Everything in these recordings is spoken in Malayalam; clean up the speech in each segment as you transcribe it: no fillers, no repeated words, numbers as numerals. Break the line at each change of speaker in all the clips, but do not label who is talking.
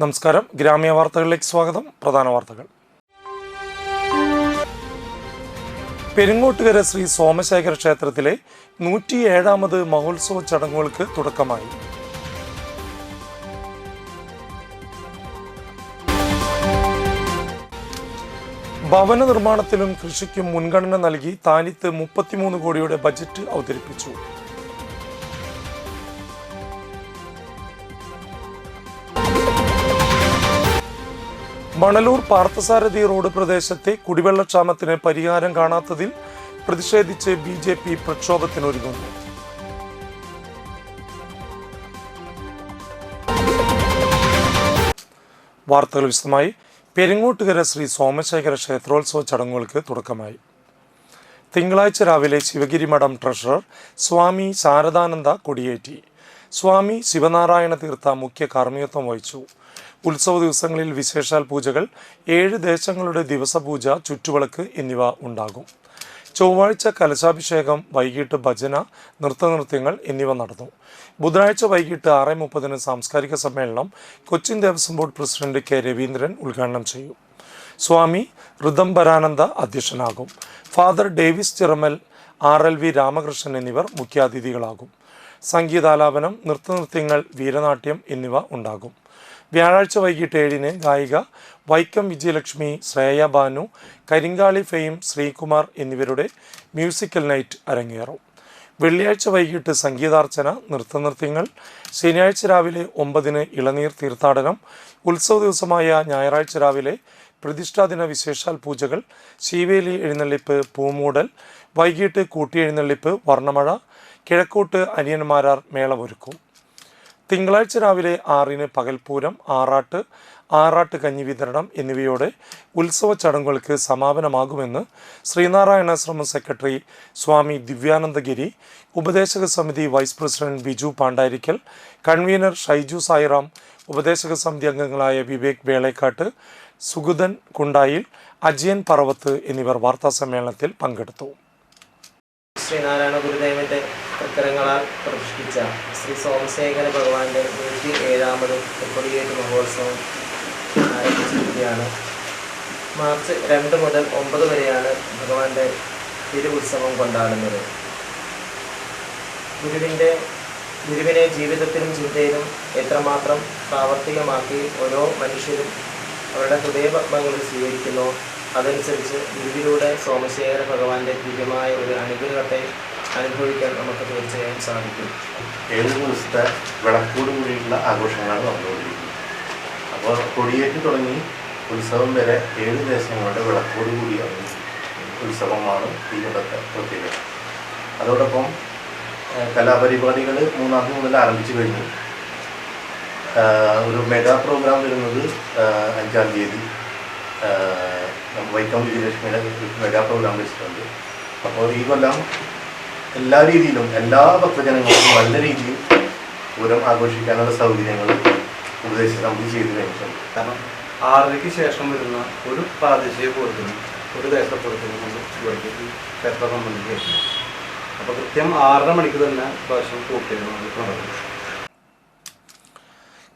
നമസ്കാരം. ഗ്രാമീയ വാർത്തകളിലേക്ക് സ്വാഗതം. പ്രധാന വാർത്തകൾ. പെരിങ്ങോട്ടുകര ശ്രീ സോമശേഖര ക്ഷേത്രത്തിലെ 107ാമത് മഹോത്സവ ചടങ്ങുകൾക്ക് തുടക്കമായി. ഭവന നിർമ്മാണത്തിലും കൃഷിക്കും മുൻഗണന നൽകി താനിത്ത് 33 കോടിയുടെ ബജറ്റ് അവതരിപ്പിച്ചു. മണലൂർ പാർത്ഥസാരഥി റോഡ് പ്രദേശത്തെ കുടിവെള്ളക്ഷാമത്തിന് പരിഹാരം കാണാത്തതിൽ പ്രതിഷേധിച്ച് BJP പ്രക്ഷോഭത്തിനൊരുങ്ങുന്നു. വാർത്തകൾ വിശദമായി. പെരിങ്ങോട്ടുകര ശ്രീ സോമശേഖര ക്ഷേത്രോത്സവ ചടങ്ങുകൾക്ക് തുടക്കമായി. തിങ്കളാഴ്ച രാവിലെ ശിവഗിരി മഠം ട്രഷറർ സ്വാമി ശാരദാനന്ദ കൊടിയേറ്റി. സ്വാമി ശിവനാരായണ തീർത്ഥ മുഖ്യ കാർമ്മികത്വം വഹിച്ചു. ഉത്സവ ദിവസങ്ങളിൽ വിശേഷാൽ പൂജകൾ, 7 ദേശങ്ങളുടെ ദിവസപൂജ, ചുറ്റുവിളക്ക് എന്നിവ ഉണ്ടാകും. ചൊവ്വാഴ്ച കലശാഭിഷേകം, വൈകിട്ട് ഭജന, നൃത്തനൃത്യങ്ങൾ എന്നിവ നടന്നു. ബുധനാഴ്ച വൈകിട്ട് 6:30 സാംസ്കാരിക സമ്മേളനം Cochin Devaswom board president K. Raveendran ഉദ്ഘാടനം ചെയ്യും. സ്വാമി ഋതംബരാനന്ദ അധ്യക്ഷനാകും. Father Davis Chiramel, RLV Ramakrishnan എന്നിവർ മുഖ്യാതിഥികളാകും. സംഗീതാലാപനം, നൃത്തനൃത്യങ്ങൾ, വീരനാട്യം എന്നിവ ഉണ്ടാകും. വ്യാഴാഴ്ച വൈകിട്ട് 7 ഗായിക വൈക്കം വിജയലക്ഷ്മി, ശ്രേയ ബാനു, കരിങ്കാളി ഫെയിം, ശ്രീകുമാർ എന്നിവരുടെ മ്യൂസിക്കൽ നൈറ്റ് അരങ്ങേറും. വെള്ളിയാഴ്ച വൈകിട്ട് സംഗീതാർച്ചന, നൃത്തനൃത്യങ്ങൾ. ശനിയാഴ്ച രാവിലെ 9 ഇളനീർ തീർത്ഥാടനം. ഉത്സവ ദിവസമായ ഞായറാഴ്ച രാവിലെ പ്രതിഷ്ഠാദിന വിശേഷാൽ പൂജകൾ, ശീവേലി എഴുന്നള്ളിപ്പ്, പൂമൂടൽ. വൈകിട്ട് കൂട്ടിയെഴുന്നള്ളിപ്പ്, വർണ്ണമഴ. കിഴക്കോട്ട് അനിയന്മാരാർ മേളമൊരുക്കും. തിങ്കളാഴ്ച രാവിലെ 6 പകൽപൂരം, ആറാട്ട് കഞ്ഞി വിതരണം എന്നിവയോടെ ഉത്സവ ചടങ്ങുകൾക്ക് സമാപനമാകുമെന്ന് ശ്രീനാരായണാശ്രമം സെക്രട്ടറി സ്വാമി ദിവ്യാനന്ദഗിരി, ഉപദേശക സമിതി vice president Biju Pandayirikkal, convener Shaiju Sairam, ഉപദേശക സമിതി അംഗങ്ങളായ വിവേക് വേളേക്കാട്ട്, സുഗതൻ കുണ്ടായിൽ, അജയൻ പറവത്ത് എന്നിവർ വാർത്താസമ്മേളനത്തിൽ പങ്കെടുത്തു.
ശ്രീനാരായണ ഗുരുദേവന്റെ തൃക്കരങ്ങളാൽ പ്രതിഷ്ഠിച്ച ശ്രീ സോമശേഖര ഭഗവാന്റെ 107ാമത് കൊടിയേറ്റ് മഹോത്സവം ആരംഭിച്ചിരിക്കുകയാണ്. മാർച്ച് 2 മുതൽ 9 വരെയാണ് ഭഗവാന്റെ തിരുവുത്സവം കൊണ്ടാടുന്നത്. ഗുരുവിനെ ജീവിതത്തിലും ചിന്തയിലും എത്രമാത്രം പ്രാവർത്തികമാക്കി ഓരോ മനുഷ്യരും അവരുടെ ഹൃദയപത്മങ്ങളിൽ സ്വീകരിക്കുന്നു, അതനുസരിച്ച് ഗുരുവിലൂടെ സോമശേഖര ഭഗവാന്റെ ദിവ്യമായ ഒരു അനുഗ്രഹത്തെ അനുഭവിക്കാൻ നമുക്ക് തീർച്ചയായും സാധിക്കും.
7 ദിവസത്തെ വിളക്കോട് കൂടിയിട്ടുള്ള ആഘോഷങ്ങളാണ് നടന്നുകൊണ്ടിരിക്കുന്നത്. അപ്പോൾ കൊടിയേറ്റ് തുടങ്ങി ഉത്സവം വരെ 7 ദേശങ്ങളുടെ വിളക്കോട് കൂടിയ ഉത്സവമാണ് ഈ ഇവിടുത്തെ പ്രത്യേകത. അതോടൊപ്പം കലാപരിപാടികൾ 3-ാം തീയതി മുതൽ ആരംഭിച്ചു കഴിഞ്ഞു. ഒരു മെഗാ പ്രോഗ്രാം വരുന്നത് 5-ാം തീയതി വൈക്കം വിജയലക്ഷ്മിയുടെ മെഗാ പ്രോഗ്രാം വെച്ചിട്ടുണ്ട്. അപ്പോൾ ഈ കൊല്ലം എല്ലാ രീതിയിലും എല്ലാ ഭക്തജനങ്ങൾക്കും നല്ല രീതിയിൽ പൂരം ആഘോഷിക്കാനുള്ള സൗകര്യങ്ങൾ ഉപദേശ സമിതി ചെയ്തു കഴിഞ്ഞിട്ടുണ്ട്.
കാരണം 6:00-ക്ക് ശേഷം വരുന്ന ഒരു പ്രാദേശിക പൂരത്തിനും ഒരു ദേശപ്പുറത്തിനും നമ്മൾ ഇവിടേക്ക് ക്ഷേത്രം സംബന്ധിച്ചിരിക്കുന്നു. അപ്പോൾ കൃത്യം 6:30 മണിക്ക് തന്നെ പ്രാവശ്യം പൂർത്തിയാകും നടക്കും.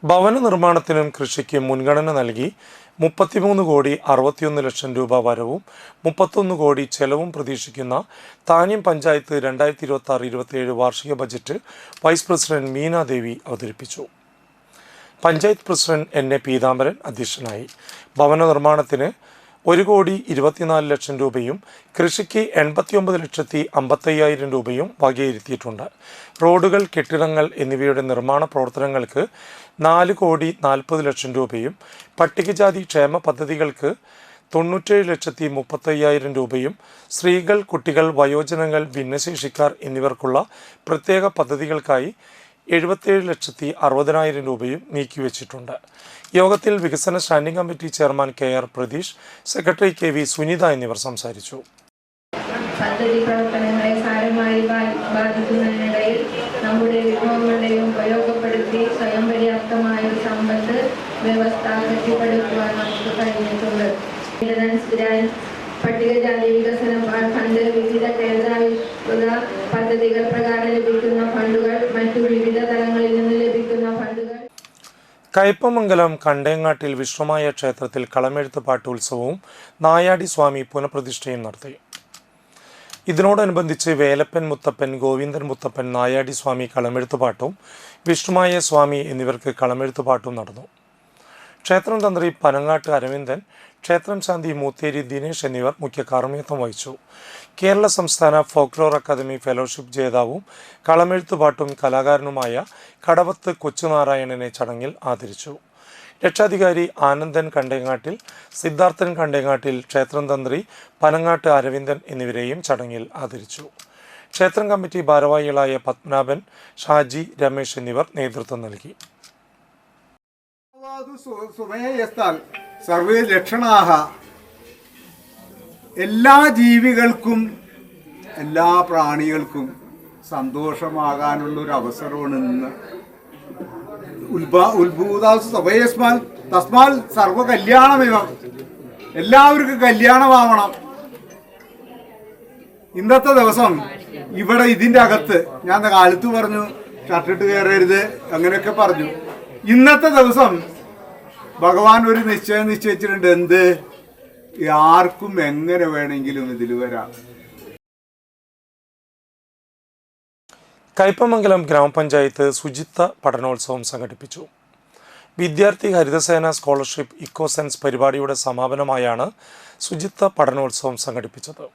ഭവന നിർമ്മാണത്തിനും കൃഷിക്കും മുൻഗണന നൽകി 33 കോടി 61 ലക്ഷം രൂപ വരവും 31 കോടി ചെലവും പ്രതീക്ഷിക്കുന്ന താന്യം പഞ്ചായത്ത് 2026-27 വാർഷിക ബജറ്റ് വൈസ് പ്രസിഡന്റ് മീന ദേവി അവതരിപ്പിച്ചു. പഞ്ചായത്ത് പ്രസിഡന്റ് NA പീതാംബരൻ അധ്യക്ഷനായി. ഭവന നിർമ്മാണത്തിന് 1 കോടി 24 ലക്ഷം രൂപയും കൃഷിക്ക് 89,55,000 രൂപയും വകയിരുത്തിയിട്ടുണ്ട്. റോഡുകൾ, കെട്ടിടങ്ങൾ എന്നിവയുടെ നിർമ്മാണ പ്രവർത്തനങ്ങൾക്ക് 4 കോടി 40 ലക്ഷം രൂപയും പട്ടികജാതി ക്ഷേമ പദ്ധതികൾക്ക് 97,30,000 രൂപയും സ്ത്രീകൾ, കുട്ടികൾ, വയോജനങ്ങൾ, ഭിന്നശേഷിക്കാർ എന്നിവർക്കുള്ള പ്രത്യേക പദ്ധതികൾക്കായി 77,60,000 രൂപയും നീക്കിവെച്ചിട്ടുണ്ട്. യോഗത്തിൽ വികസന standing committee chairman KR Pratheesh, secretary KV Sunitha എന്നിവർ സംസാരിച്ചു.
പദ്ധതി പ്രവർത്തനങ്ങളെ സാരമായി ബാധിക്കുന്നതിനിടയിൽ നമ്മുടെ വിഭവങ്ങളുടെയും ഉപയോഗപ്പെടുത്തി സ്വയം പര്യാപ്തമായ സമ്പദ് വ്യവസ്ഥ കെട്ടിപ്പടുക്കുവാൻ നമുക്ക് കഴിഞ്ഞിട്ടുണ്ട്. പട്ടികജാതി വികസന ഫണ്ട്, വിവിധ കേന്ദ്രാവിഷ്കൃത പദ്ധതികൾ പ്രകാരം ലഭിക്കുന്ന ഫണ്ടുകൾ, മറ്റു വിവിധ തലങ്ങളിൽ നിന്ന് ലഭിക്കുന്ന ഫണ്ടുകൾ.
കയ്പമംഗലം കണ്ടേങ്ങാട്ടിൽ വിഷ്ണുമായ ക്ഷേത്രത്തിൽ കളമെഴുത്ത് പാട്ട് ഉത്സവവും നായാടി സ്വാമി പുനഃപ്രതിഷ്ഠയും നടത്തി. ഇതിനോടനുബന്ധിച്ച് വേലപ്പൻ മുത്തപ്പൻ, ഗോവിന്ദൻ മുത്തപ്പൻ, നായാടി സ്വാമി കളമെഴുത്തുപാട്ടും വിഷ്ണുമായ സ്വാമി എന്നിവർക്ക് കളമെഴുത്തുപാട്ടും നടന്നു. ക്ഷേത്രം തന്ത്രി പനങ്ങാട്ട് അരവിന്ദൻ, ക്ഷേത്രം ശാന്തി മൂത്തേരി ദിനേശ് എന്നിവർ മുഖ്യ കാർമ്മികത്വം വഹിച്ചു. കേരള സംസ്ഥാന ഫോക്ലോർ അക്കാദമി ഫെലോഷിപ്പ് ജേതാവും കളമെഴുത്തുപാട്ടും കലാകാരനുമായ കടവത്ത് കൊച്ചുനാരായണനെ ചടങ്ങിൽ ആദരിച്ചു. രക്ഷാധികാരി ആനന്ദൻ കണ്ടേങ്ങാട്ടിൽ, സിദ്ധാർത്ഥൻ കണ്ടേങ്ങാട്ടിൽ, ക്ഷേത്രം തന്ത്രി പനങ്ങാട്ട് അരവിന്ദൻ എന്നിവരെയും ചടങ്ങിൽ ആദരിച്ചു. ക്ഷേത്രം കമ്മിറ്റി ഭാരവാഹികളായ പത്മനാഭൻ, ഷാജി, രമേശ് എന്നിവർ നേതൃത്വം നൽകി.
സർവേ ലക്ഷണാഹ, എല്ലാ ജീവികൾക്കും എല്ലാ പ്രാണികൾക്കും സന്തോഷമാകാനുള്ളൊരു അവസരമാണ് ഇന്ന്. തസ്മാൽ സർവ കല്യാണമിവ, എല്ലാവർക്കും കല്യാണമാവണം. ഇന്നത്തെ ദിവസം ഇവിടെ ഇതിൻ്റെ അകത്ത് ഞാൻ കാലത്ത് പറഞ്ഞു ഷർട്ടിട്ട് കയറരുത് അങ്ങനെയൊക്കെ പറഞ്ഞു. ഇന്നത്തെ ദിവസം ഭഗവാൻ ഒരു നിശ്ചയം നിശ്ചയിച്ചിട്ടുണ്ട്. എന്ത്? ആർക്കും എങ്ങനെ വേണമെങ്കിലും ഇതിൽ വരാം.
കയ്പമംഗലം ഗ്രാമപഞ്ചായത്ത് ശുചിത്വ പഠനോത്സവം സംഘടിപ്പിച്ചു. വിദ്യാർത്ഥി ഹരിതസേന സ്കോളർഷിപ്പ് ഇക്കോസെൻസ് പരിപാടിയുടെ സമാപനമായാണ് ശുചിത്വ പഠനോത്സവം സംഘടിപ്പിച്ചത്.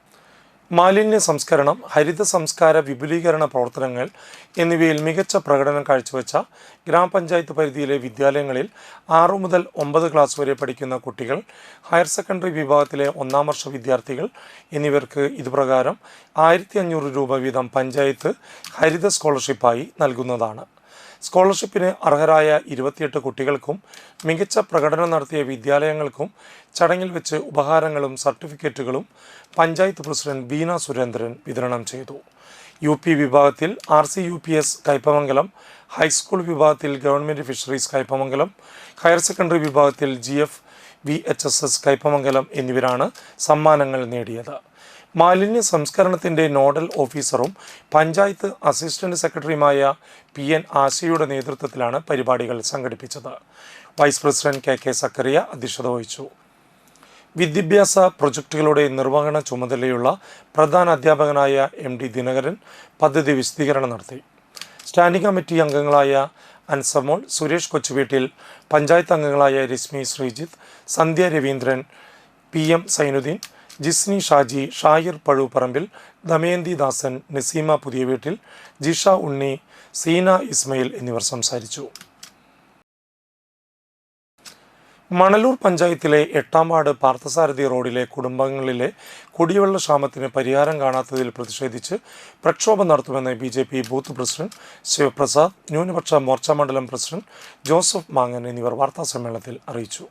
മാലിന്യ സംസ്കരണം, ഹരിത സംസ്കാര വിപുലീകരണ പ്രവർത്തനങ്ങൾ എന്നിവയിൽ മികച്ച പ്രകടനം കാഴ്ചവെച്ച ഗ്രാമപഞ്ചായത്ത് പരിധിയിലെ വിദ്യാലയങ്ങളിൽ 6 മുതൽ 9 ക്ലാസ് വരെ പഠിക്കുന്ന കുട്ടികൾ, ഹയർ സെക്കൻഡറി വിഭാഗത്തിലെ 1-ാം വർഷ വിദ്യാർത്ഥികൾ എന്നിവർക്ക് ഇതുപ്രകാരം 1500 രൂപ വീതം പഞ്ചായത്ത് ഹരിത സ്കോളർഷിപ്പായി നൽകുന്നതാണ്. സ്കോളർഷിപ്പിന് അർഹരായ 28 കുട്ടികൾക്കും മികച്ച പ്രകടനം നടത്തിയ വിദ്യാലയങ്ങൾക്കും ചടങ്ങിൽ വെച്ച് ഉപഹാരങ്ങളും സർട്ടിഫിക്കറ്റുകളും പഞ്ചായത്ത് പ്രസിഡന്റ് ബീന സുരേന്ദ്രൻ വിതരണം ചെയ്തു. UP വിഭാഗത്തിൽ RCUPS കയ്പമംഗലം, ഹൈസ്കൂൾ വിഭാഗത്തിൽ government fisheries Kaipamangalam, higher secondary വിഭാഗത്തിൽ GF VHSS കയ്പമംഗലം എന്നിവരാണ് സമ്മാനങ്ങൾ നേടിയത്. മാലിന്യ സംസ്കരണത്തിൻ്റെ നോഡൽ ഓഫീസറും പഞ്ചായത്ത് അസിസ്റ്റന്റ് സെക്രട്ടറിയുമായ PN ആശയുടെ നേതൃത്വത്തിലാണ് പരിപാടികൾ സംഘടിപ്പിച്ചത്. വൈസ് പ്രസിഡന്റ് KK സക്കറിയ അധ്യക്ഷത വഹിച്ചു. വിദ്യാഭ്യാസ പ്രൊജക്ടുകളുടെ നിർവഹണ ചുമതലയുള്ള പ്രധാന അധ്യാപകനായ MD ദിനകരൻ പദ്ധതി വിശദീകരണം നടത്തി. സ്റ്റാൻഡിംഗ് കമ്മിറ്റി അംഗങ്ങളായ അൻസമോൾ, സുരേഷ് കൊച്ചുവീട്ടിൽ, പഞ്ചായത്ത് അംഗങ്ങളായ രശ്മി ശ്രീജിത്ത്, സന്ധ്യ രവീന്ദ്രൻ, PM സൈനുദ്ദീൻ, ജിസ്നി ഷാജി, ഷാഹിർ പഴുപ്പറമ്പിൽ, ദമയന്തി ദാസൻ, നസീമ പുതിയവീട്ടിൽ, ജിഷ ഉണ്ണി, സീന ഇസ്മയിൽ എന്നിവർ സംസാരിച്ചു. മണലൂർ പഞ്ചായത്തിലെ 8-ാം വാർഡ് പാർത്ഥസാരഥി റോഡിലെ കുടുംബങ്ങളിലെ കുടിവെള്ള ക്ഷാമത്തിന് പരിഹാരം കാണാത്തതിൽ പ്രതിഷേധിച്ച് പ്രക്ഷോഭം നടത്തുമെന്ന് BJP ബൂത്ത് പ്രസിഡന്റ് ശിവപ്രസാദ്, ന്യൂനപക്ഷ മോർച്ച മണ്ഡലം പ്രസിഡന്റ് ജോസഫ് മാങ്ങൻ എന്നിവർ വാർത്താസമ്മേളനത്തിൽ അറിയിച്ചു.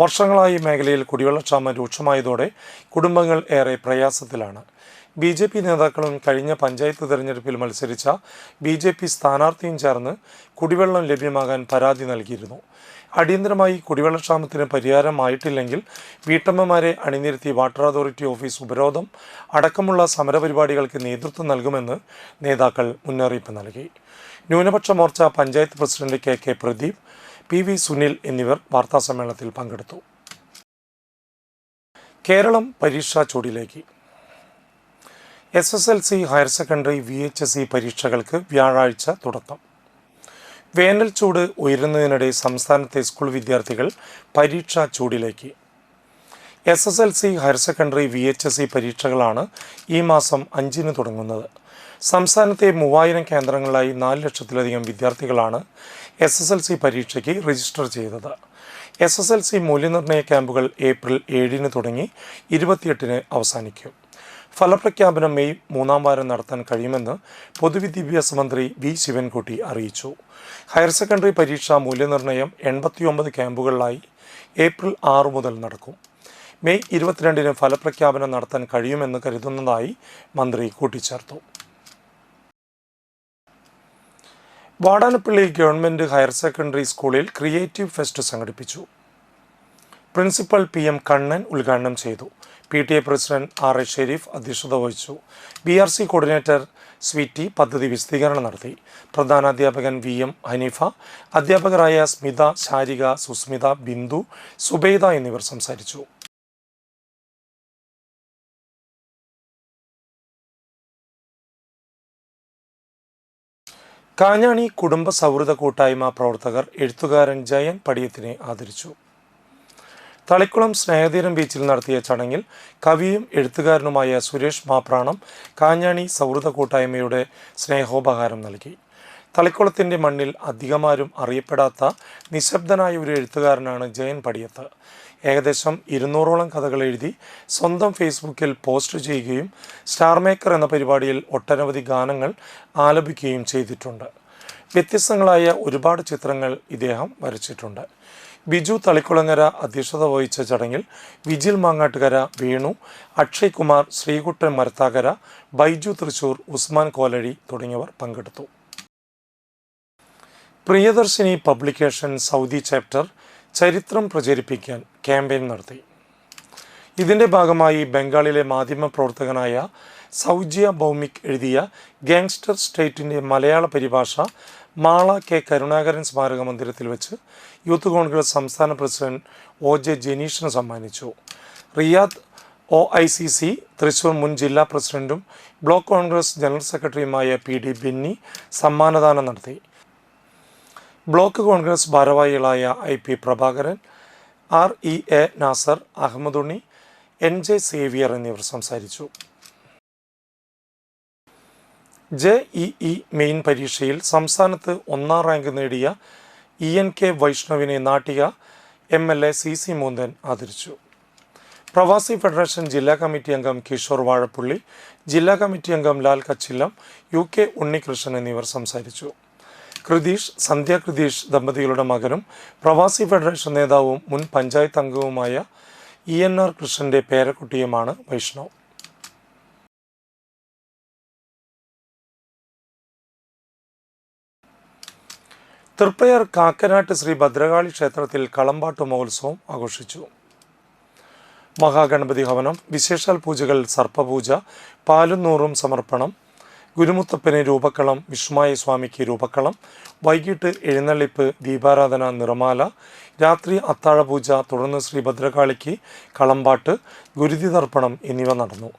വർഷങ്ങളായി മേഖലയിൽ കുടിവെള്ളക്ഷാമം രൂക്ഷമായതോടെ കുടുംബങ്ങൾ ഏറെ പ്രയാസത്തിലാണ്. BJP നേതാക്കളും കഴിഞ്ഞ പഞ്ചായത്ത് തെരഞ്ഞെടുപ്പിൽ മത്സരിച്ച BJP സ്ഥാനാർത്ഥിയും ചേർന്ന് കുടിവെള്ളം ലഭ്യമാകാൻ പരാതി നൽകിയിരുന്നു. അടിയന്തരമായി കുടിവെള്ളക്ഷാമത്തിന് പരിഹാരമായിട്ടില്ലെങ്കിൽ വീട്ടമ്മമാരെ അണിനിരത്തി വാട്ടർ അതോറിറ്റി ഓഫീസ് ഉപരോധം അടക്കമുള്ള സമരപരിപാടികൾക്ക് നേതൃത്വം നൽകുമെന്ന് നേതാക്കൾ മുന്നറിയിപ്പ് നൽകി. ന്യൂനപക്ഷ Morcha panchayat president KK Pradeep, PV Sunil എന്നിവർ വാർത്താസമ്മേളനത്തിൽ പങ്കെടുത്തു. കേരളം പരീക്ഷാ ചൂടിലേക്ക്. SSLC, ഹയർ സെക്കൻഡറി, VHSE പരീക്ഷകൾക്ക് വ്യാഴാഴ്ച തുടക്കം. വേനൽ ചൂട് ഉയരുന്നതിനിടെ സംസ്ഥാനത്തെ സ്കൂൾ വിദ്യാർത്ഥികൾ പരീക്ഷാ ചൂടിലേക്ക്. SSLC, ഹയർ സെക്കൻഡറി, VHSE പരീക്ഷകളാണ് ഈ മാസം 5-ന് തുടങ്ങുന്നത്. സംസ്ഥാനത്തെ 3000 കേന്ദ്രങ്ങളിലായി 4 ലക്ഷത്തിലധികം വിദ്യാർത്ഥികളാണ് SSLC പരീക്ഷയ്ക്ക് രജിസ്റ്റർ ചെയ്തത്. SSLC മൂല്യനിർണ്ണയ ക്യാമ്പുകൾ ഏപ്രിൽ 7-ന് തുടങ്ങി 28-ന് അവസാനിക്കും. ഫലപ്രഖ്യാപനം മെയ് 3-ാം വാരം നടത്താൻ കഴിയുമെന്ന് പൊതുവിദ്യാഭ്യാസ മന്ത്രി V ശിവൻകുട്ടി അറിയിച്ചു. ഹയർ സെക്കൻഡറി പരീക്ഷാ മൂല്യനിർണ്ണയം 89 ക്യാമ്പുകളിലായി ഏപ്രിൽ 6 മുതൽ നടക്കും. മെയ് 22-ന് ഫലപ്രഖ്യാപനം നടത്താൻ കഴിയുമെന്ന് കരുതുന്നതായി മന്ത്രി കൂട്ടിച്ചേർത്തു. വാടാനപ്പള്ളി ഗവൺമെൻറ് ഹയർ സെക്കൻഡറി സ്കൂളിൽ ക്രിയേറ്റീവ് ഫെസ്റ്റ് സംഘടിപ്പിച്ചു. പ്രിൻസിപ്പൽ PM കണ്ണൻ ഉദ്ഘാടനം ചെയ്തു. PTA president R.A. ഷെരീഫ് അധ്യക്ഷത വഹിച്ചു. BRC കോർഡിനേറ്റർ സ്വീറ്റി പദ്ധതി വിശദീകരണം നടത്തി. പ്രധാനാധ്യാപകൻ VM ഹനീഫ, അധ്യാപകരായ സ്മിത, ശാരിക, സുസ്മിത, ബിന്ദു, സുബൈദ എന്നിവർ സംസാരിച്ചു. കാഞ്ഞാണി കുടുംബ സൗഹൃദ കൂട്ടായ്മ പ്രവർത്തകർ എഴുത്തുകാരൻ ജയൻ പടിയത്തിനെ ആദരിച്ചു. തളിക്കുളം സ്നേഹതീരം ബീച്ചിൽ നടത്തിയ ചടങ്ങിൽ കവിയും എഴുത്തുകാരനുമായ സുരേഷ് മാപ്രാണം കാഞ്ഞാണി സൗഹൃദ കൂട്ടായ്മയുടെ സ്നേഹോപഹാരം നൽകി. തളിക്കുളത്തിൻ്റെ മണ്ണിൽ അധികമാരും അറിയപ്പെടാത്ത നിശബ്ദനായ ഒരു എഴുത്തുകാരനാണ് ജയൻ പടിയത്ത്. ഏകദേശം 200ഓളം കഥകൾ എഴുതി സ്വന്തം ഫേസ്ബുക്കിൽ പോസ്റ്റ് ചെയ്യുകയും സ്റ്റാർ മേക്കർ എന്ന പരിപാടിയിൽ ഒട്ടനവധി ഗാനങ്ങൾ ആലപിക്കുകയും ചെയ്തിട്ടുണ്ട്. വ്യത്യസ്തങ്ങളായ ഒരുപാട് ചിത്രങ്ങൾ ഇദ്ദേഹം വരച്ചിട്ടുണ്ട്. ബിജു തളിക്കുളങ്ങര അധ്യക്ഷത വഹിച്ച ചടങ്ങിൽ വിജിൽ മാങ്ങാട്ടുകര, വേണു, അക്ഷയ് കുമാർ, ശ്രീകുട്ടൻ മരത്താകര, ബൈജു തൃശൂർ, ഉസ്മാൻ കോലഴി തുടങ്ങിയവർ പങ്കെടുത്തു. പ്രിയദർശിനി പബ്ലിക്കേഷൻ സൗദി ചാപ്റ്റർ ചരിത്രം പ്രചരിപ്പിക്കാൻ ക്യാമ്പയിൻ നടത്തി. ഇതിൻ്റെ ഭാഗമായി ബംഗാളിലെ മാധ്യമപ്രവർത്തകനായ സൗജ്യ ഭൗമിക് എഴുതിയ ഗാങ്സ്റ്റർ സ്റ്റേറ്റിൻ്റെ മലയാള പരിഭാഷ മാള കെ കരുണാകരൻ സ്മാരക മന്ദിരത്തിൽ വെച്ച് യൂത്ത് കോൺഗ്രസ് സംസ്ഥാന പ്രസിഡന്റ് OJ ജനീഷിന് സമ്മാനിച്ചു. റിയാദ് OICC തൃശൂർ മുൻ ജില്ലാ പ്രസിഡന്റും ബ്ലോക്ക് കോൺഗ്രസ് ജനറൽ സെക്രട്ടറിയുമായ PD ബെന്നി സമ്മാനദാനം നടത്തി. ബ്ലോക്ക് കോൺഗ്രസ് ഭാരവാഹികളായ IP Prabhakaran, REA Nasar, Ahammadunni, NJ Xavier എന്നിവർ സംസാരിച്ചു. JEE മെയിൻ പരീക്ഷയിൽ സംസ്ഥാനത്ത് 1ാം റാങ്ക് നേടിയ ENK വൈഷ്ണവിനെ നാട്ടിക MLA CC മൂന്തൻ ആദരിച്ചു. പ്രവാസി ഫെഡറേഷൻ ജില്ലാ കമ്മിറ്റി അംഗം കിഷോർ വാഴപ്പുള്ളി, ജില്ലാ കമ്മിറ്റി അംഗം ലാൽ കച്ചില്ലം, UK ഉണ്ണികൃഷ്ണൻ എന്നിവർ സംസാരിച്ചു. കൃതീഷ്, സന്ധ്യ കൃതീഷ് ദമ്പതികളുടെ മകനും പ്രവാസി ഫെഡറേഷൻ നേതാവും മുൻ പഞ്ചായത്ത് അംഗവുമായ ENR കൃഷ്ണന്റെ പേരക്കുട്ടിയുമാണ് വൈഷ്ണവ്. തൃപ്പയാർ കാക്കനാട്ട് ശ്രീ ഭദ്രകാളി ക്ഷേത്രത്തിൽ കളമ്പാട്ട് മഹോത്സവം ആഘോഷിച്ചു. മഹാഗണപതി ഹവനം, വിശേഷാൽ പൂജകൾ, സർപ്പപൂജ, പാലും നൂറും സമർപ്പണം, ഗുരുമുത്തപ്പന് രൂപക്കളം, വിഷ്ണുമായ സ്വാമിക്ക് രൂപക്കളം, വൈകിട്ട് എഴുന്നള്ളിപ്പ്, ദീപാരാധന, നിറമാല, രാത്രി അത്താഴപൂജ, തുടർന്ന് ശ്രീ ഭദ്രകാളിക്ക് കളമ്പാട്ട്, ഗുരുതി തർപ്പണം എന്നിവ നടന്നു.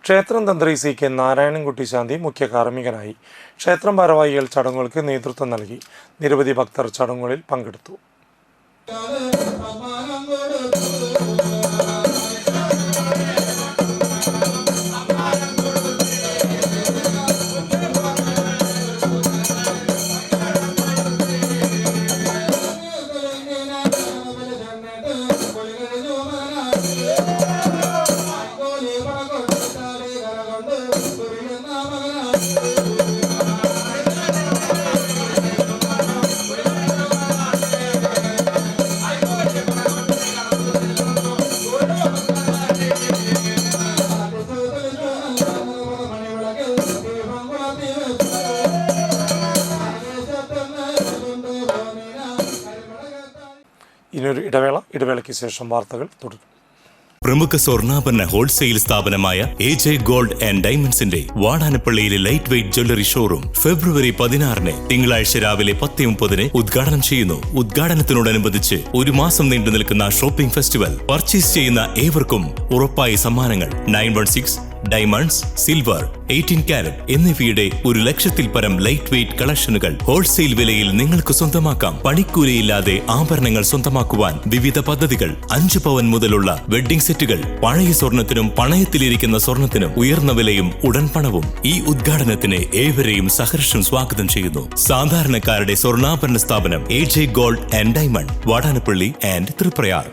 ക്ഷേത്രം തന്ത്രി CK നാരായണൻകുട്ടി ശാന്തി മുഖ്യ കാർമ്മികനായി. ക്ഷേത്രം ഭാരവാഹികൾ ചടങ്ങുകൾക്ക് നേതൃത്വം നൽകി. നിരവധി ഭക്തർ ചടങ്ങുകളിൽ പങ്കെടുത്തു. ഇനിയൊരു ഇടവേളയ്ക്ക് ശേഷം വാർത്തകൾ തുടരും.
പ്രമുഖ സ്വർണ്ണാഭരണ ഹോൾസെയിൽ സ്ഥാപനമായ AJ ഗോൾഡ് ആൻഡ് ഡയമണ്ട്സിന്റെ വാടാനപ്പള്ളിയിലെ ലൈറ്റ് വെയ്റ്റ് ജ്വല്ലറി ഷോറൂം ഫെബ്രുവരി 16 തിങ്കളാഴ്ച രാവിലെ 10:30 ഉദ്ഘാടനം ചെയ്യുന്നു. ഉദ്ഘാടനത്തിനോടനുബന്ധിച്ച് ഒരു മാസം നീണ്ടു നിൽക്കുന്ന ഷോപ്പിംഗ് ഫെസ്റ്റിവൽ. പർച്ചേസ് ചെയ്യുന്ന ഏവർക്കും ഉറപ്പായ സമ്മാനങ്ങൾ. 916 ഡയമണ്ട്സ്, സിൽവർ, 18 കാരറ്റ് എന്നിവയുടെ 100,000-ൽ പരം ലൈറ്റ് വെയ്റ്റ് കളക്ഷനുകൾ ഹോൾസെയിൽ വിലയിൽ നിങ്ങൾക്ക് സ്വന്തമാക്കാം. പണിക്കൂലിയില്ലാതെ ആഭരണങ്ങൾ സ്വന്തമാക്കുവാൻ വിവിധ പദ്ധതികൾ. 5 പവൻ മുതലുള്ള വെഡ്ഡിംഗ് സെറ്റുകൾ. പഴയ സ്വർണത്തിനും പണയത്തിലിരിക്കുന്ന സ്വർണത്തിനും ഉയർന്ന വിലയും ഉടൻ പണവും. ഈ ഉദ്ഘാടനത്തിന് ഏവരെയും സഹർഷം സ്വാഗതം ചെയ്യുന്നു. സാധാരണക്കാരുടെ സ്വർണ്ണാഭരണ സ്ഥാപനം AJ gold and diamond, Vadanappally and Triprayar.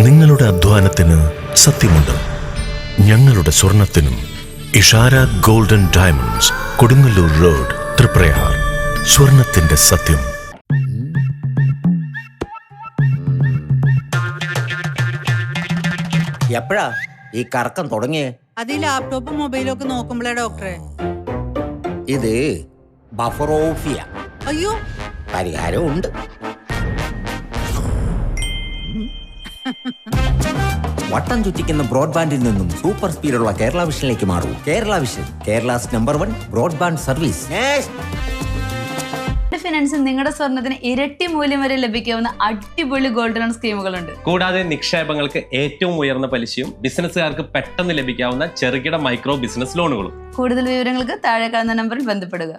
നിങ്ങളുടെ അധ്വാനത്തിന് സത്യമുണ്ട്.
ഞങ്ങളുടെ സ്വർണത്തിനും. Ishara golden diamonds, Kodungallur road, Triprayar. സ്വർണത്തിന്റെ സത്യം.
എപ്പോഴാ ഈ കറക്കം തുടങ്ങിയേ?
അത് ഈ ലാപ്ടോപ്പും മൊബൈലും ഒക്കെ നോക്കുമ്പോഴേ ഡോക്ടറെ.
ഇത് ബഫറോഫിയ.
അയ്യോ,
പരിഹാരം ഉണ്ട്. വട്ടം ചുറ്റിക്കുന്ന ബ്രോഡ്ബാൻഡിൽ നിന്നും സൂപ്പർ സ്പീഡുള്ള കേരള വിഷനിലേക്ക് മാറൂ. Kerala vision, Kerala's number 1 broadband service.
ഫിനാൻസിൽ നിങ്ങളുടെ സ്വർണ്ണത്തിന് ഇരട്ടി മൂല്യം വരെ ലഭിക്കാവുന്ന അടിപൊളി ഗോൾഡ് ലോൺ സ്കീമുകളുണ്ട്.
കൂടാതെ നിക്ഷേപങ്ങൾക്ക് ഏറ്റവും ഉയർന്ന പലിശയും ബിസിനസ്സുകാർക്ക് പെട്ടെന്ന് ലഭിക്കാവുന്ന ചെറുകിട മൈക്രോ ബിസിനസ് ലോണുകളും.
കൂടുതൽ വിവരങ്ങൾക്ക് താഴെ കാണുന്ന നമ്പറിൽ ബന്ധപ്പെടുക.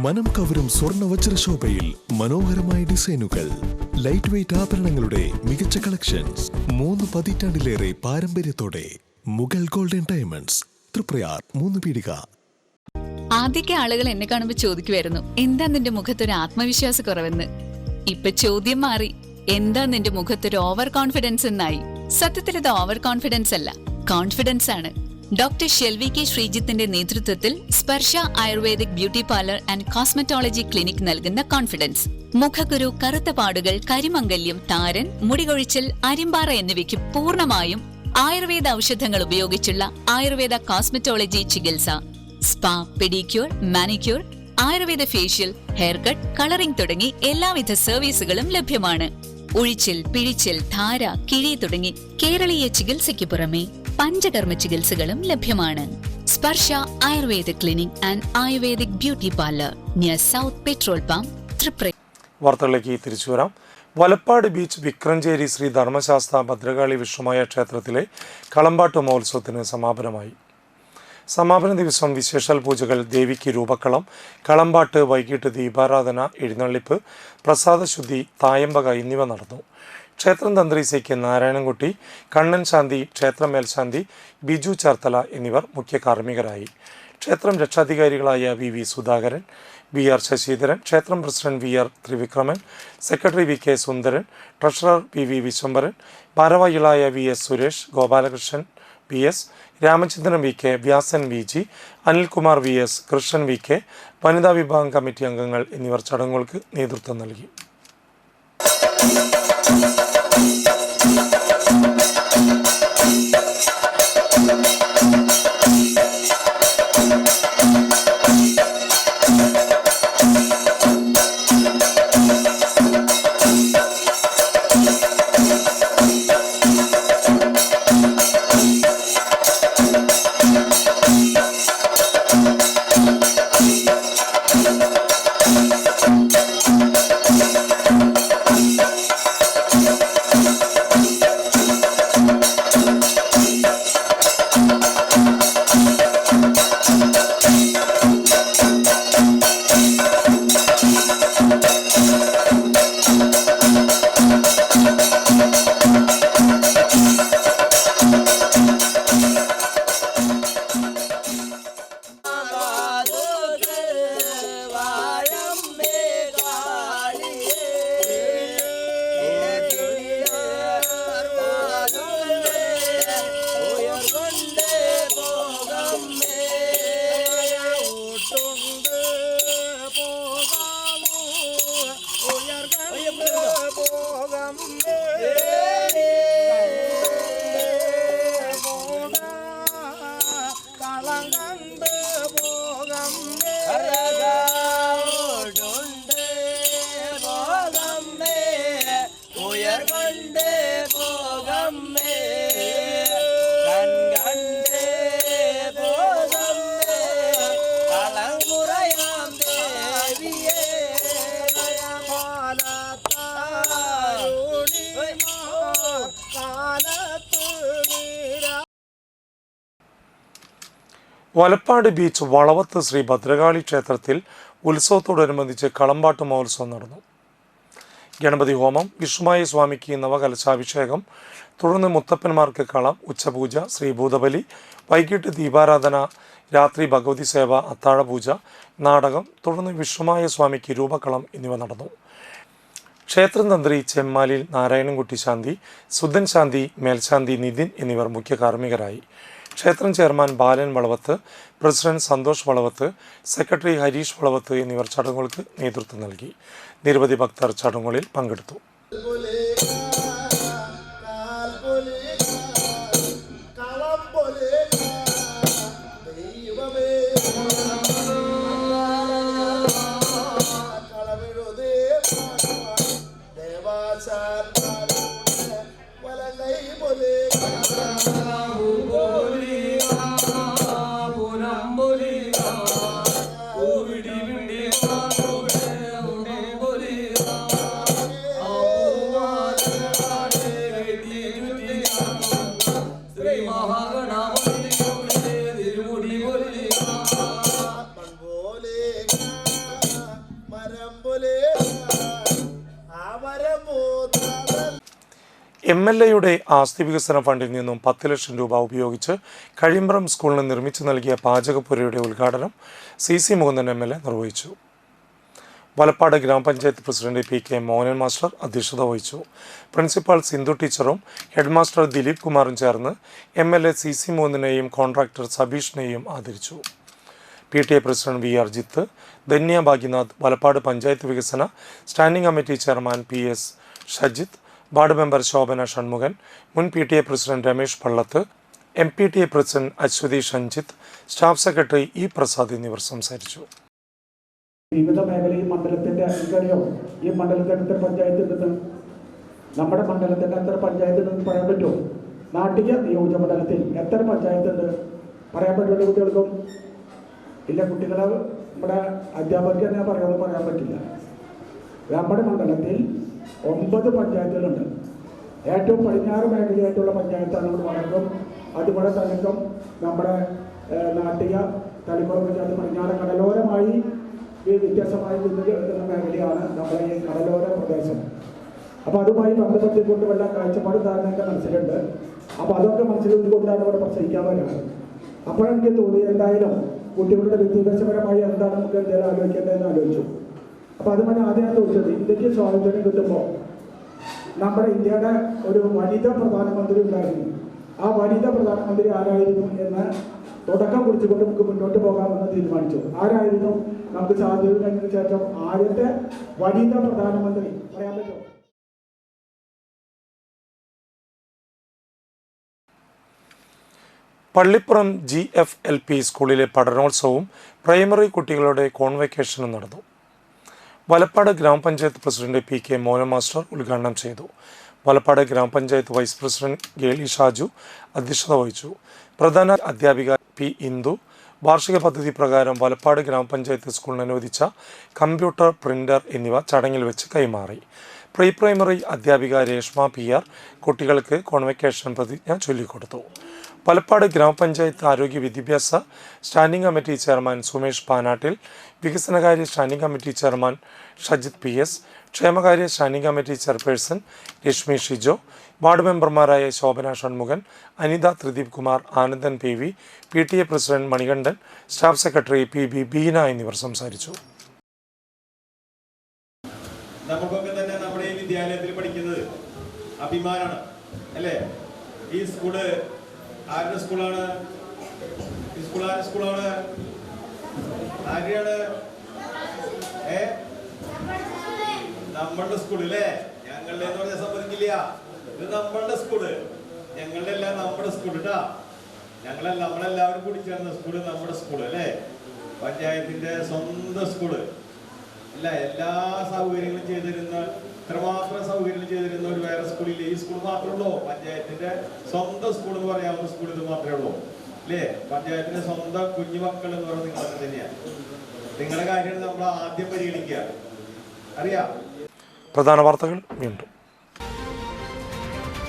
മനം കവരും സ്വർണ്ണ വജ്രശോഭയിൽ മനോഹരമായ ഡിസൈനുകൾ, ലൈറ്റ് വെയ്റ്റ് ആഭരണങ്ങളുടെ മികച്ച കളക്ഷൻസ്, 3 പതിറ്റാണ്ടിലേറെ പാരമ്പര്യത്തോടെ മുഗൾ ഗോൾഡൻ ഡയമണ്ട്സ്, തൃപ്രയാർ 3 പീടിക.
ആദ്യമൊക്കെ ആളുകൾ എന്നെ കാണുമ്പോൾ ചോദിക്കുമായിരുന്നു, എന്താ നിന്റെ മുഖത്തൊരു ആത്മവിശ്വാസ കുറവെന്ന്. ഇപ്പൊ ചോദ്യം മാറി, എന്താ നിന്റെ മുഖത്തൊരു ഓവർ കോൺഫിഡൻസ് എന്നായി. സത്യത്തിൽ ഇത് ഓവർ കോൺഫിഡൻസ് അല്ല, കോൺഫിഡൻസ് ആണ്. ഡോക്ടർ ഷെൽവി കെ ശ്രീജിത്തിന്റെ നേതൃത്വത്തിൽ Sparsha Ayurvedic beauty parlour and cosmetology clinic നൽകുന്ന കോൺഫിഡൻസ്. മുഖക്കുരു, കറുത്ത പാടുകൾ, കരിമംഗല്യം, താരൻ, മുടികൊഴിച്ചൽ, അരിമ്പാറ എന്നിവയ്ക്ക് പൂർണ്ണമായും ആയുർവേദ ഔഷധങ്ങൾ ഉപയോഗിച്ചുള്ള ആയുർവേദ കോസ്മെറ്റോളജി ചികിത്സ. Spa, pedicure, manicure, Ayurveda facial, hair cut, colouring തുടങ്ങി എല്ലാവിധ സർവീസുകളും ലഭ്യമാണ്. ഉഴിച്ചിൽ, പിഴിച്ചിൽ, ധാര, കിഴി തുടങ്ങി കേരളീയ ചികിത്സയ്ക്ക് പുറമെ പഞ്ചകർമ്മ ചികിത്സകളും ലഭ്യമാണ്. Sparsha Ayurveda clinic and Ayurvedic beauty parlour near south petrol pump, Triprayar.
വാർത്തകളിലേക്ക് തിരിച്ചു വരാം. വലപ്പാട് ബീച്ച് വിക്രഞ്ചേരി ശ്രീ ധർമ്മശാസ്ത്ര ഭദ്രകാളി വിഷ്ണുമായ ക്ഷേത്രത്തിലെ കളമ്പാട്ട് മഹോത്സവത്തിന് സമാപനമായി. സമാപന ദിവസം വിശേഷാൽ പൂജകൾ, ദേവിക്ക് രൂപക്കളം, കളമ്പാട്ട്, വൈകിട്ട് ദീപാരാധന, എഴുന്നള്ളിപ്പ്, പ്രസാദശുദ്ധി, തായമ്പക എന്നിവ നടന്നു. ക്ഷേത്രം തന്ത്രി സി കെ നാരായണൻകുട്ടി, കണ്ണൻ ശാന്തി, ക്ഷേത്ര മേൽശാന്തി ബിജു ചേർത്തല എന്നിവർ മുഖ്യ കാർമ്മികരായി. ക്ഷേത്രം രക്ഷാധികാരികളായ വി സുധാകരൻ, BR ശശിധരൻ, ക്ഷേത്രം president VR Thrivikraman, secretary VK Sundaran, treasurer PV Viswambharan, ഭാരവാഹികളായ VS Suresh, Gopalakrishnan VS, Ramachandran VK, Vyasan VG, Anilkumar VS, Krishnan VK, വനിതാ വിഭാഗം കമ്മിറ്റി അംഗങ്ങൾ എന്നിവർ ചടങ്ങുകൾക്ക് നേതൃത്വം നൽകി. വലപ്പാട് ബീച്ച് വളവത്ത് ശ്രീ ഭദ്രകാളി ക്ഷേത്രത്തിൽ ഉത്സവത്തോടനുബന്ധിച്ച് കളമ്പാട്ട് മഹോത്സവം നടന്നു. ഗണപതി ഹോമം, വിഷ്ണുമായ സ്വാമിക്ക് നവകലശാഭിഷേകം, തുടർന്ന് മുത്തപ്പന്മാർക്ക് കളം, ഉച്ചപൂജ, ശ്രീഭൂതബലി, വൈകിട്ട് ദീപാരാധന, രാത്രി ഭഗവതി സേവ, അത്താഴപൂജ, നാടകം, തുടർന്ന് വിഷ്ണുമായ സ്വാമിക്ക് രൂപക്കളം എന്നിവ നടന്നു. ക്ഷേത്രം തന്ത്രി ചെമ്മാലിൽ നാരായണൻകുട്ടി ശാന്തി, സുധൻ ശാന്തി, മേൽശാന്തി നിതിൻ എന്നിവർ മുഖ്യ കാർമ്മികരായി. ക്ഷേത്രം ചെയർമാൻ ബാലൻ വളവത്ത്, പ്രസിഡന്റ് സന്തോഷ് വളവത്ത്, സെക്രട്ടറി ഹരീഷ് വളവത്ത് എന്നിവർ ചടങ്ങുകൾക്ക് നേതൃത്വം നൽകി. നിരവധി ഭക്തർ ചടങ്ങുകളിൽ പങ്കെടുത്തു. MLAയുടെ ആസ്തി വികസന ഫണ്ടിൽ നിന്നും 10 ലക്ഷം രൂപ ഉപയോഗിച്ച് കഴിമ്പ്രം സ്കൂളിന് നിർമ്മിച്ചു നൽകിയ പാചകപ്പുരയുടെ ഉദ്ഘാടനം CC മുകുന്ദൻ MLA നിർവഹിച്ചു. വലപ്പാട് ഗ്രാമപഞ്ചായത്ത് പ്രസിഡന്റ് PK മോഹനൻ മാസ്റ്റർ അധ്യക്ഷത വഹിച്ചു. പ്രിൻസിപ്പാൾ സിന്ധു ടീച്ചറും ഹെഡ് മാസ്റ്റർ ദിലീപ് കുമാറും ചേർന്ന് MLA CC മുകുന്ദനെയും കോൺട്രാക്ടർ സബീഷിനെയും ആദരിച്ചു. PTA president VR Jith, Dhanya Bhagyanath, Valappad panchayat വികസന standing committee chairman PS Shajith, ward member Shobhana Shanmukhan, മുൻ PTA president Ramesh Pallath, MPTA president Aswathi Shanjith, staff secretary E Prasad എന്നിവർ സംസാരിച്ചു.
വിവിധ മേഖലയിൽ മണ്ഡലത്തിൻ്റെ അറിയോ ഈ മണ്ഡലത്തിൽ എത്ര പഞ്ചായത്ത് ഉണ്ടെന്ന്, നമ്മുടെ മണ്ഡലത്തിൽ എത്ര പഞ്ചായത്ത് ഉണ്ടെന്ന് പറയാൻ പറ്റുമോ? നാട്ടിക നിയോജക മണ്ഡലത്തിൽ എത്ര പഞ്ചായത്ത് ഉണ്ട് പറയാൻ പറ്റുമല്ലോ കുട്ടികൾക്കും? ഇല്ല, കുട്ടികളെ നമ്മുടെ അധ്യാപകർക്ക് തന്നെ പറയാൻ പറ്റില്ല. നമ്മുടെ മണ്ഡലത്തിൽ 9 പഞ്ചായത്തുകളുണ്ട്. ഏറ്റവും പടിഞ്ഞാറ് മേഖലയായിട്ടുള്ള പഞ്ചായത്താണ് നമ്മുടെ വടക്കം, അതുപോലെ തലക്കം, നമ്മുടെ നാട്ടിക, തളിക്കുളം പഞ്ചായത്ത്. പടിഞ്ഞാറ് കടലോരമായി വ്യത്യാസമായി നിൽക്കുന്ന മേഖലയാണ് നമ്മുടെ ഈ കടലോര പ്രദേശം. അപ്പോൾ അതുമായി ബന്ധപ്പെട്ടുകൊണ്ടുള്ള കാഴ്ചപ്പാട് ധാരണയൊക്കെ മനസ്സിലുണ്ട്. അപ്പോൾ അതൊക്കെ മനസ്സിലുകൊണ്ടാണ് ഇവിടെ പ്രസംഗിക്കാൻ വരുന്നത്. അപ്പോഴെനിക്ക് തോന്നി എന്തായാലും കുട്ടികളുടെ വിദ്യാഭ്യാസപരമായി എന്താണ് നമുക്ക് എന്തെങ്കിലും ആലോചിക്കേണ്ടതെന്ന് ആലോചിച്ചു. അപ്പോൾ അതുപോലെ ആദ്യം ഞാൻ ചോദിച്ചത്, ഇന്ത്യക്ക് സ്വാതന്ത്ര്യം കിട്ടുമ്പോൾ നമ്മുടെ ഇന്ത്യയുടെ ഒരു വനിതാ പ്രധാനമന്ത്രി ഉണ്ടായിരുന്നു. ആ വനിതാ പ്രധാനമന്ത്രി ആരായിരുന്നു എന്ന് തുടക്കം കുറിച്ചുകൊണ്ട് നമുക്ക് മുന്നോട്ട് പോകാമെന്ന് തീരുമാനിച്ചു. ആരായിരുന്നു നമുക്ക് സ്വാതന്ത്ര്യം കഴിഞ്ഞതിന് ശേഷം ആദ്യത്തെ വനിതാ പ്രധാനമന്ത്രി പറയാൻ പറ്റുമോ?
പള്ളിപ്പുറം GFLP സ്കൂളിലെ പഠനോത്സവവും പ്രൈമറി കുട്ടികളുടെ കോൺവെക്കേഷനും നടന്നു. വലപ്പാട് ഗ്രാമപഞ്ചായത്ത് പ്രസിഡന്റ് PK മോഹനൻ മാസ്റ്റർ ഉദ്ഘാടനം ചെയ്തു. വലപ്പാട് ഗ്രാമപഞ്ചായത്ത് വൈസ് പ്രസിഡന്റ് ഗേളി ഷാജു അധ്യക്ഷത വഹിച്ചു. പ്രധാന അധ്യാപിക P ഇന്ദു വാർഷിക പദ്ധതി പ്രകാരം വലപ്പാട് ഗ്രാമപഞ്ചായത്ത് സ്കൂളിന് അനുവദിച്ച കമ്പ്യൂട്ടർ, പ്രിന്റർ എന്നിവ ചടങ്ങിൽ വെച്ച് കൈമാറി. പ്രീ പ്രൈമറി അധ്യാപിക രേഷ്മ PR കുട്ടികൾക്ക് കോൺവെക്കേഷൻ പ്രതിജ്ഞ ചൊല്ലിക്കൊടുത്തു. വലപ്പാട് ഗ്രാമപഞ്ചായത്ത് ആരോഗ്യ വിദ്യാഭ്യാസ standing committee chairman Sumesh Panattil, വികസനകാര്യ standing committee chairman Shajith PS, ക്ഷേമകാര്യ standing committee chairperson Reshmi Shijo, ward മെമ്പർമാരായ Shobhana Shanmukhan, Anitha Thrideep Kumar, Anandan PV, PTA president Manikandan, staff secretary PB Beena എന്നിവർ സംസാരിച്ചു.
നമുക്കൊക്കെ തന്നെ നമ്മുടെ ഈ വിദ്യാലയത്തിൽ പഠിക്കുന്നത് അഭിമാനമാണ് അല്ലേ? ഈ സ്കൂള് ആരുടെ സ്കൂളാണ്? ഈ സ്കൂൾ ആരുടെ സ്കൂളാണ്? ആരെയാണ്? നമ്മളുടെ സ്കൂളില്ലേ? ഞങ്ങളുടെ എന്ന് പറഞ്ഞ സംബന്ധിച്ച് ഇല്ല, ഇത് നമ്മളുടെ സ്കൂള്, ഞങ്ങളുടെ എല്ലാം നമ്മുടെ സ്കൂൾ കേട്ടാ. നമ്മളെല്ലാവരും കൂടി ചേർന്ന സ്കൂള് നമ്മുടെ സ്കൂള് അല്ലേ, പഞ്ചായത്തിന്റെ സ്വന്തം സ്കൂള് അല്ല. എല്ലാ സൗകര്യങ്ങളും ചെയ്തിരുന്ന, ഇത്രമാത്രം സൗകര്യങ്ങൾ ചെയ്തിരുന്ന ഒരു വേറെ സ്കൂളില്ല. ഈ സ്കൂൾ മാത്രമേ ഉള്ളൂ, പഞ്ചായത്തിന്റെ സ്വന്തം സ്കൂൾ എന്ന് പറയാവുന്ന സ്കൂൾ ഇത് മാത്രമേ ഉള്ളൂ അല്ലേ. പഞ്ചായത്തിന്റെ സ്വന്തം കുഞ്ഞുമക്കൾ എന്ന് പറയുന്നത് നിങ്ങളൊക്കെ തന്നെയാണ്. നിങ്ങളുടെ കാര്യമാണ് നമ്മൾ ആദ്യം പരിഗണിക്കുക. അറിയാം.
പ്രധാന വാർത്തകൾ വീണ്ടും.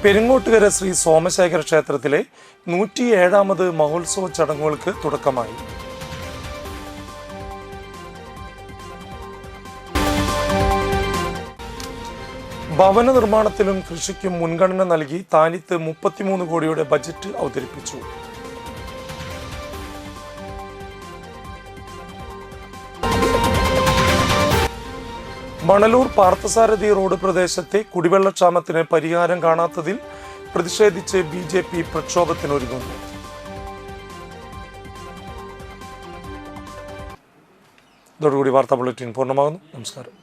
പെരിങ്ങോട്ടുകര ശ്രീ സോമശേഖര ക്ഷേത്രത്തിലെ 107ാമത് മഹോത്സവ ചടങ്ങുകൾക്ക് തുടക്കമായി. ഭവന നിർമ്മാണത്തിലും കൃഷിക്കും മുൻഗണന നൽകി താനിത്ത് 33 കോടിയുടെ ബജറ്റ് അവതരിപ്പിച്ചു. മണലൂർ പാർത്ഥസാരഥി റോഡ് പ്രദേശത്തെ കുടിവെള്ളക്ഷാമത്തിന് പരിഹാരം കാണാത്തതിൽ പ്രതിഷേധിച്ച് BJP പ്രക്ഷോഭത്തിനൊരുങ്ങുന്നു. ഇതോടുകൂടി വാർത്താ ബുള്ളറ്റിൻ പൂർണ്ണമാകുന്നു. നമസ്കാരം.